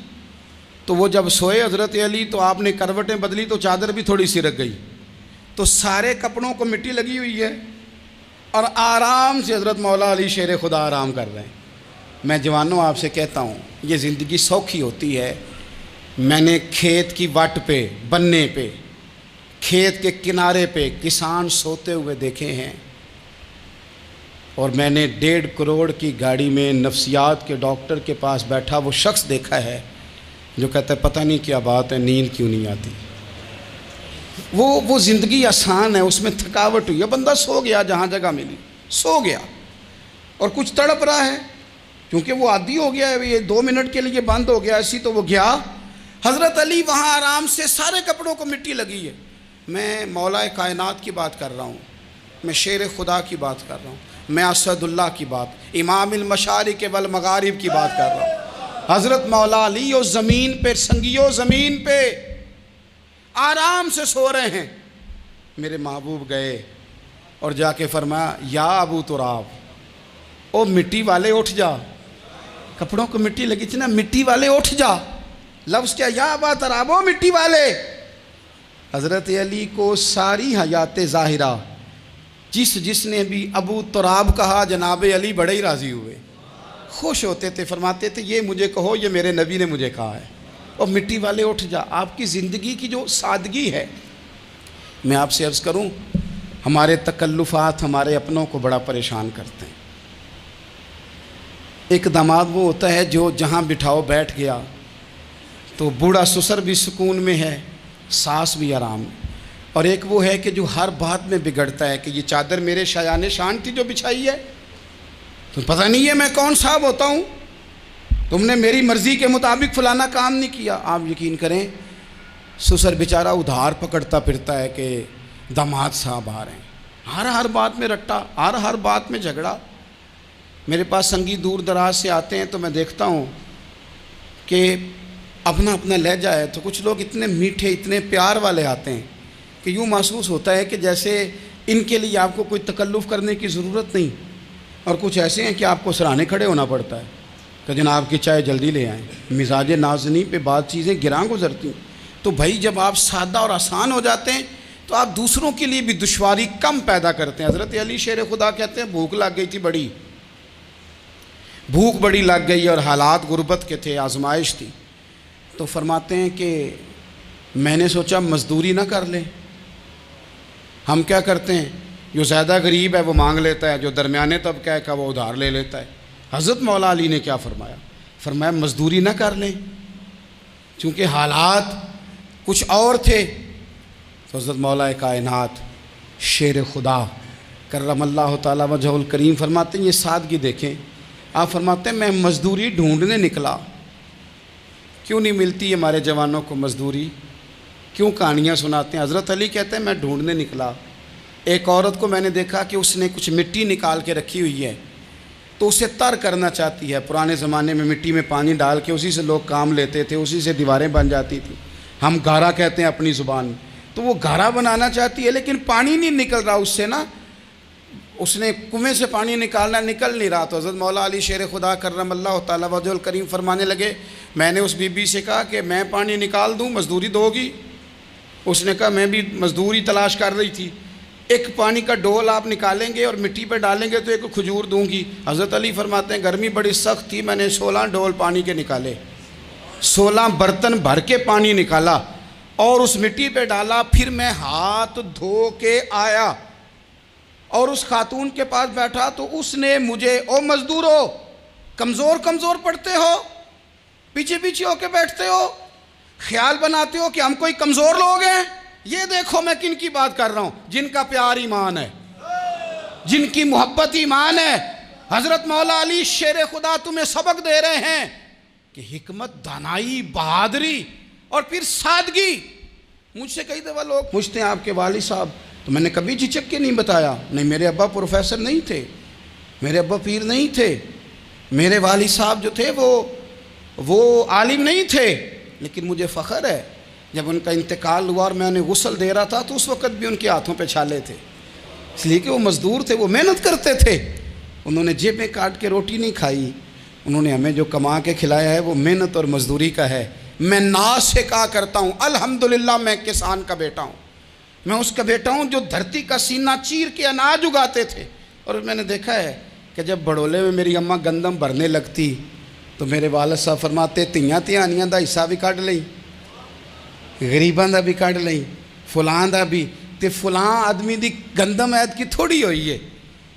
تو وہ جب سوئے حضرت علی تو آپ نے کروٹیں بدلی تو چادر بھی تھوڑی سرک گئی، تو سارے کپڑوں کو مٹی لگی ہوئی ہے، اور آرام سے حضرت مولا علی شیر خدا آرام کر رہے ہیں۔ میں جوانوں آپ سے کہتا ہوں یہ زندگی سوکھی ہوتی ہے۔ میں نے کھیت کی وٹ پہ، بننے پہ، کھیت کے کنارے پہ کسان سوتے ہوئے دیکھے ہیں، اور میں نے 1.5 کروڑ کی گاڑی میں نفسیات کے ڈاکٹر کے پاس بیٹھا وہ شخص دیکھا ہے جو کہتا ہے پتہ نہیں کیا بات ہے، نیند کیوں نہیں آتی۔ وہ زندگی آسان ہے، اس میں تھکاوٹ ہوئی ہے، بندہ سو گیا جہاں جگہ ملی، سو گیا، اور کچھ تڑپ رہا ہے کیونکہ وہ عادی ہو گیا ہے، یہ 2 منٹ کے لیے بند ہو گیا ایسی، تو وہ گیا۔ حضرت علی وہاں آرام سے، سارے کپڑوں کو مٹی لگی ہے۔ میں مولا کائنات کی بات کر رہا ہوں، میں شیر خدا کی بات کر رہا ہوں، میں اسد اللہ کی بات، امام المشارق والمغارب کی بات کر رہا ہوں۔ حضرت مولا علی اس زمین پہ، سنگیو زمین پہ آرام سے سو رہے ہیں۔ میرے محبوب گئے اور جا کے فرمایا یا ابو تراب، او مٹی والے اٹھ جا، کپڑوں کو مٹی لگی تھی نا، مٹی والے اٹھ جا۔ لفظ کیا، یا ابا تراب، او مٹی والے۔ حضرت علی کو ساری حیات ظاہرہ جس نے بھی ابو تراب کہا جناب علی بڑے ہی راضی ہوئے، خوش ہوتے تھے، فرماتے تھے یہ مجھے کہو، یہ میرے نبی نے مجھے کہا ہے۔ اور مٹی والے اٹھ جا، آپ کی زندگی کی جو سادگی ہے۔ میں آپ سے عرض کروں، ہمارے تکلفات ہمارے اپنوں کو بڑا پریشان کرتے ہیں۔ ایک داماد وہ ہوتا ہے جو جہاں بٹھاؤ بیٹھ گیا، تو بوڑھا سسر بھی سکون میں ہے، ساس بھی آرام میں، اور ایک وہ ہے کہ جو ہر بات میں بگڑتا ہے کہ یہ چادر میرے شایان شان تھی جو بچھائی ہے، تو پتہ نہیں ہے میں کون صاحب ہوتا ہوں، تم نے میری مرضی کے مطابق فلانا کام نہیں کیا. آپ یقین کریں سسر بیچارہ ادھار پکڑتا پھرتا ہے کہ داماد صاحب آ رہے ہیں، ہر بات میں رٹا، ہر بات میں جھگڑا. میرے پاس سنگی دور دراز سے آتے ہیں تو میں دیکھتا ہوں کہ اپنا لہجہ ہے، تو کچھ لوگ اتنے میٹھے اتنے پیار والے آتے ہیں کہ یوں محسوس ہوتا ہے کہ جیسے ان کے لیے آپ کو کوئی تکلف کرنے کی ضرورت نہیں، اور کچھ ایسے ہیں کہ آپ کو سرانے کھڑے ہونا پڑتا ہے کہ جناب کی چائے جلدی لے آئیں. مزاج نازنی پہ بات چیزیں گراں گزرتی ہیں. تو بھائی جب آپ سادہ اور آسان ہو جاتے ہیں تو آپ دوسروں کے لیے بھی دشواری کم پیدا کرتے ہیں. حضرت علی شیر خدا کہتے ہیں بھوک لگ گئی تھی، بھوک بڑی لگ گئی اور حالات غربت کے تھے، آزمائش تھی. تو فرماتے ہیں کہ میں نے سوچا مزدوری نہ کر لیں. ہم کیا کرتے ہیں، جو زیادہ غریب ہے وہ مانگ لیتا ہے، جو درمیانے طبقہ ہے کا وہ ادھار لے لیتا ہے. حضرت مولا علی نے کیا فرمایا مزدوری نہ کر لیں، چونکہ حالات کچھ اور تھے. تو حضرت مولا کائنات شیر خدا کرم اللہ تعالیٰ وجہ الکریم فرماتے ہیں، یہ سادگی دیکھیں. آپ فرماتے ہیں میں مزدوری ڈھونڈنے نکلا. کیوں نہیں ملتی ہمارے جوانوں کو مزدوری؟ کیوں کہانیاں سناتے ہیں؟ حضرت علی کہتے ہیں میں ڈھونڈنے نکلا. ایک عورت کو میں نے دیکھا کہ اس نے کچھ مٹی نکال کے رکھی ہوئی ہے، تو اسے تر کرنا چاہتی ہے. پرانے زمانے میں مٹی میں پانی ڈال کے اسی سے لوگ کام لیتے تھے، اسی سے دیواریں بن جاتی تھیں. ہم گارا کہتے ہیں اپنی زبان. تو وہ گارا بنانا چاہتی ہے لیکن پانی نہیں نکل رہا اس سے نا. اس نے کنویں سے پانی نکالنا، نکل نہیں رہا. تو حضرت مولا علی شیر خدا کرم اللہ تعالیٰ وجہ الکریم فرمانے لگے، میں نے اس بی بی سے کہا کہ میں پانی نکال دوں، مزدوری دو گی؟ اس نے کہا میں بھی مزدوری تلاش کر رہی تھی. ایک پانی کا ڈول آپ نکالیں گے اور مٹی پہ ڈالیں گے تو ایک کھجور دوں گی. حضرت علی فرماتے ہیں گرمی بڑی سخت تھی، میں نے 16 ڈول پانی کے نکالے، 16 برتن بھر کے پانی نکالا اور اس مٹی پہ ڈالا. پھر میں ہاتھ دھو کے آیا اور اس خاتون کے پاس بیٹھا تو اس نے مجھے، او مزدورو کمزور پڑتے ہو، پیچھے ہو کے بیٹھتے ہو، خیال بناتے ہو کہ ہم کوئی کمزور لوگ ہیں. یہ دیکھو میں کن کی بات کر رہا ہوں، جن کا پیار ایمان ہے، جن کی محبت ایمان ہے. حضرت مولا علی شیر خدا تمہیں سبق دے رہے ہیں کہ حکمت، دانائی، بہادری اور پھر سادگی. مجھ سے کئی دفعہ لوگ پوچھتے ہیں آپ کے والد صاحب، تو میں نے کبھی جھجک کے نہیں بتایا، نہیں میرے ابا پروفیسر نہیں تھے، میرے ابا پیر نہیں تھے، میرے والد صاحب جو تھے وہ عالم نہیں تھے. لیکن مجھے فخر ہے جب ان کا انتقال ہوا اور میں انہیں غسل دے رہا تھا تو اس وقت بھی ان کے ہاتھوں پہ چھالے تھے، اس لیے کہ وہ مزدور تھے، وہ محنت کرتے تھے. انہوں نے جیبیں کاٹ کے روٹی نہیں کھائی، انہوں نے ہمیں جو کما کے کھلایا ہے وہ محنت اور مزدوری کا ہے. میں ناز سے کہا کرتا ہوں الحمدللہ میں کسان کا بیٹا ہوں، میں اس کا بیٹا ہوں جو دھرتی کا سینہ چیر کے اناج اگاتے تھے. اور میں نے دیکھا ہے کہ جب بڑولے میں میری اماں گندم بھرنے لگتی تو میرے والد صاحب فرماتے تیاں تیانیاں دا حصہ بھی کٹ لیں، غریباں دا بھی کٹ لیں، فلاں دا بھی. تے فلاں آدمی دی گندم عید کی تھوڑی ہوئی ہے،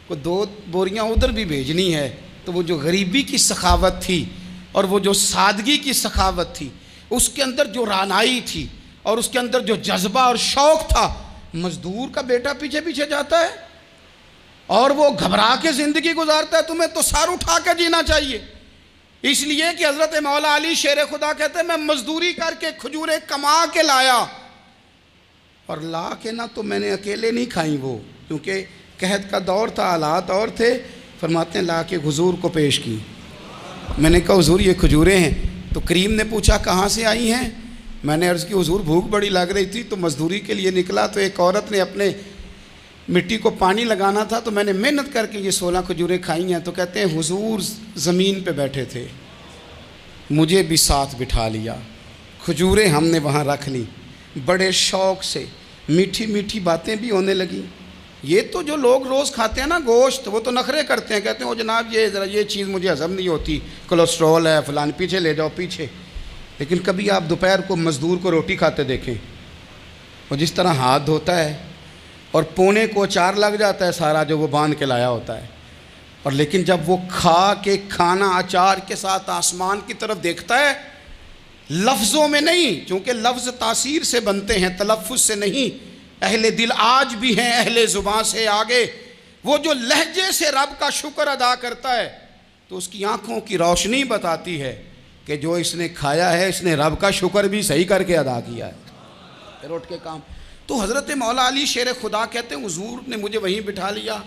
کو 2 بوریاں ادھر بھی بھیجنی ہے. تو وہ جو غریبی کی سخاوت تھی اور وہ جو سادگی کی سخاوت تھی، اس کے اندر جو رانائی تھی اور اس کے اندر جو جذبہ اور شوق تھا، مزدور کا بیٹا پیچھے جاتا ہے اور وہ گھبرا کے زندگی گزارتا ہے. تمہیں تو سر اٹھا کے جینا چاہیے. اس لیے کہ حضرت مولا علی شیر خدا کہتے ہیں میں مزدوری کر کے کھجوریں کما کے لایا، اور لا کے نہ تو میں نے اکیلے نہیں کھائیں وہ، کیونکہ قحط کا دور تھا، حالات اور تھے. فرماتے ہیں لا کے حضور کو پیش کی. میں نے کہا حضور یہ کھجوریں ہیں. تو کریم نے پوچھا کہاں سے آئی ہیں؟ میں نے عرض کی حضور بھوک بڑی لگ رہی تھی تو مزدوری کے لیے نکلا، تو ایک عورت نے اپنے مٹی کو پانی لگانا تھا تو میں نے محنت کر کے یہ 16 کھجوریں کھائی ہیں. تو کہتے ہیں حضور زمین پہ بیٹھے تھے، مجھے بھی ساتھ بٹھا لیا، کھجوریں ہم نے وہاں رکھ لی، بڑے شوق سے میٹھی میٹھی باتیں بھی ہونے لگیں. یہ تو جو لوگ روز کھاتے ہیں نا گوشت، وہ تو نخرے کرتے ہیں، کہتے ہیں وہ جناب یہ ذرا یہ چیز مجھے ہضم نہیں ہوتی، کولیسٹرول ہے فلان، پیچھے لے جاؤ پیچھے. لیکن کبھی آپ دوپہر کو مزدور کو روٹی کھاتے دیکھیں، وہ جس طرح ہاتھ دھوتا ہے اور پونے کو اچار لگ جاتا ہے سارا جو وہ باندھ کے لایا ہوتا ہے، اور لیکن جب وہ کھا کے کھانا اچار کے ساتھ آسمان کی طرف دیکھتا ہے، لفظوں میں نہیں، چونکہ لفظ تاثیر سے بنتے ہیں تلفظ سے نہیں. اہل دل آج بھی ہیں اہل زبان سے آگے. وہ جو لہجے سے رب کا شکر ادا کرتا ہے تو اس کی آنکھوں کی روشنی بتاتی ہے کہ جو اس نے کھایا ہے اس نے رب کا شکر بھی صحیح کر کے ادا کیا ہے، پھر اٹھ کے کام۔ تو حضرت مولا علی شیر خدا کہتے ہیں حضور نے مجھے وہیں بٹھا لیا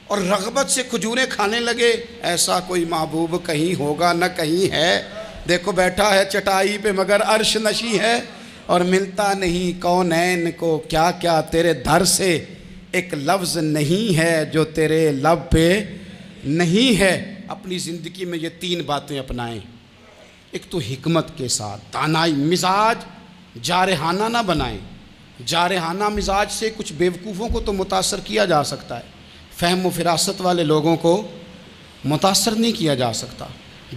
اور رغبت سے کھجوریں کھانے لگے۔ ایسا کوئی محبوب کہیں ہوگا نہ کہیں ہے، دیکھو بیٹھا ہے چٹائی پہ مگر عرش نشی ہے، اور ملتا نہیں کونین کو کیا کیا تیرے در سے ایک لفظ نہیں ہے جو تیرے لب پہ نہیں ہے۔ اپنی زندگی میں یہ 3 باتیں اپنائیں۔ ایک تو حکمت کے ساتھ دانائی، مزاج جارحانہ نہ بنائیں۔ جارحانہ مزاج سے کچھ بیوقوفوں کو تو متاثر کیا جا سکتا ہے، فہم و فراست والے لوگوں کو متاثر نہیں کیا جا سکتا۔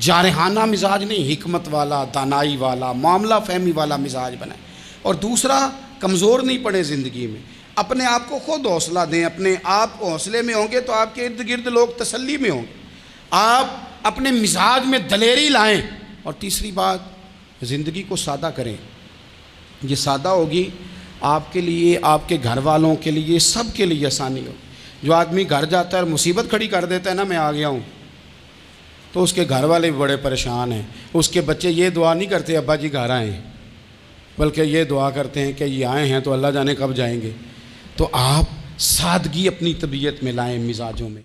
جارحانہ مزاج نہیں، حکمت والا، دانائی والا، معاملہ فہمی والا مزاج بنائیں۔ اور دوسرا، کمزور نہیں پڑے زندگی میں، اپنے آپ کو خود حوصلہ دیں۔ اپنے آپ حوصلے میں ہوں گے تو آپ کے ارد گرد لوگ تسلی میں ہوں گے۔ آپ اپنے مزاج میں دلیری لائیں۔ اور تیسری بات، زندگی کو سادہ کریں۔ یہ سادہ ہوگی آپ کے لیے، آپ کے گھر والوں کے لیے، سب کے لیے آسانی ہو۔ جو آدمی گھر جاتا ہے اور مصیبت کھڑی کر دیتا ہے نا، میں آ گیا ہوں، تو اس کے گھر والے بھی بڑے پریشان ہیں۔ اس کے بچے یہ دعا نہیں کرتے ابا جی گھر آئیں، بلکہ یہ دعا کرتے ہیں کہ یہ آئے ہیں تو اللہ جانے کب جائیں گے۔ تو آپ سادگی اپنی طبیعت میں لائیں، مزاجوں میں۔